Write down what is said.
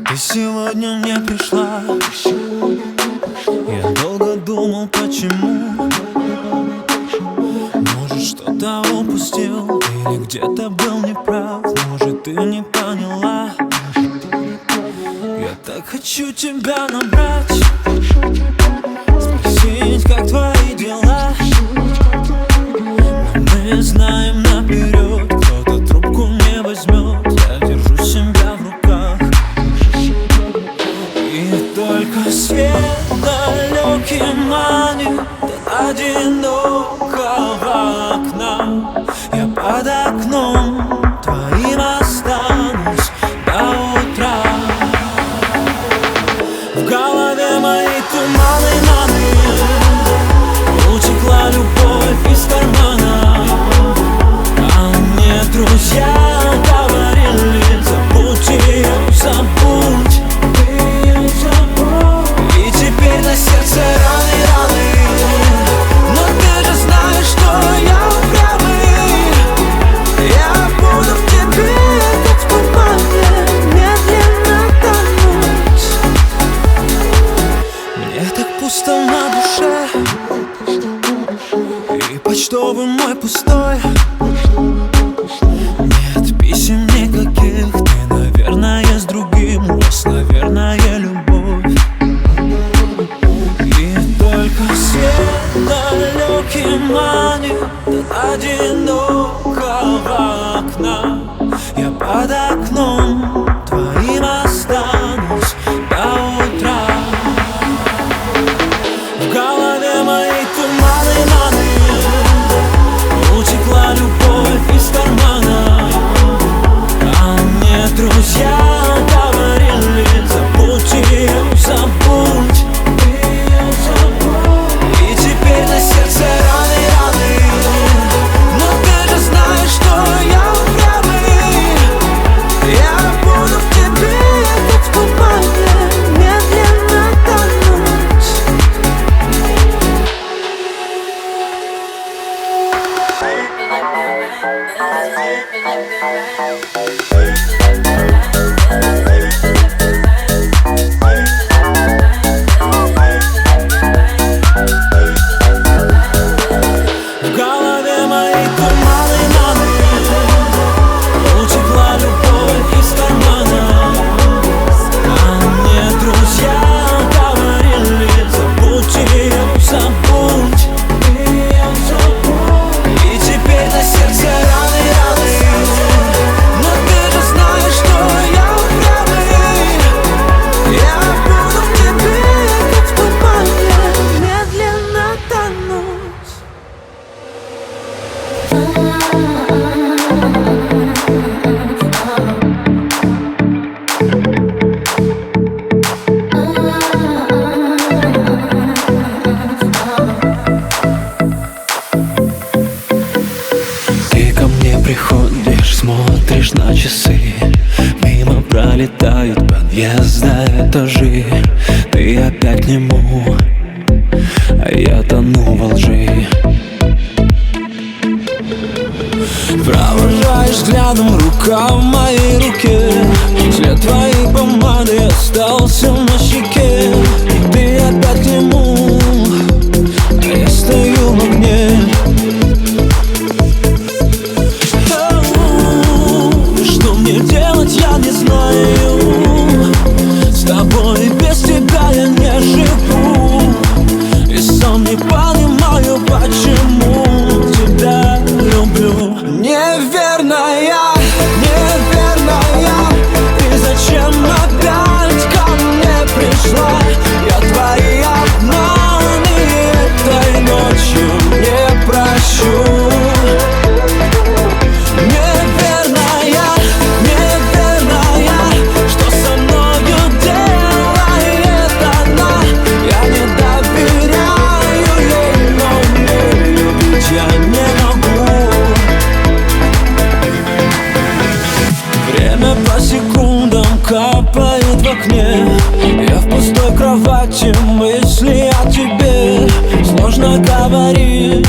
Ты сегодня мне пришла. Я долго думал, почему. Может, что-то упустил или где-то был неправ. Может, ты не поняла. Я так хочу тебя набрать, спросить, как твои дела. Но мы знаем наперед, кто-то трубку не возьмет. Я держу себя в руках, и только свет далекий манит до одинокого окна. Я под окном твоим останусь до утра. В голове мои туманы, утекла любовь из кармана. А мне друзья говорили: забудь ее, забудь. И теперь на сердце раны. Но ты же знаешь, что я упрямый. Я буду в тебе, как в тумане, медленно тонуть. Мне так пусто на душе, и почтовый мой пустой. Нет писем никаких, ты, наверное, с другим. У вас, наверное, любовь. И только свет далекий манит до одинокого окна. Я под окном твоим останусь до утра. В голове мои туманы, утекла любовь из кармана. А мне друзья говорили: забудь ее, забудь. И теперь на сердце раны. Но ты же знаешь, что я упрямый. Я буду в тебе, как в тумане, медленно тонуть. В голове мои туманы, утекла любовь из кармана. А мне друзья говорили: забудь ее, забудь. И теперь на сердце раны. Но ты же знаешь, что я упрямый. Я буду в тебе, как в тумане, медленно тонуть. Ты ко мне приходишь, смотришь на часы. Мимо пролетают подъезда, этажи. Ты опять к нему, а я тону во лжи. Провожаешь взглядом, рука в моей руке. След твоей помады остался на щеке. И ты опять к нему, а я стою в огне. Что мне делать, я не знаю. С тобой и без тебя я не живу. И сам не понимаю, почему тебя люблю. Неверная, ты зачем опять ко мне пришла? Я твои обманы этой ночью не прощу. Что со мною делает она? Я не доверяю ей, но не любить я не могу. Время по секундам капает в окне. Я в пустой кровати эти мысли о тебе сложно говорить.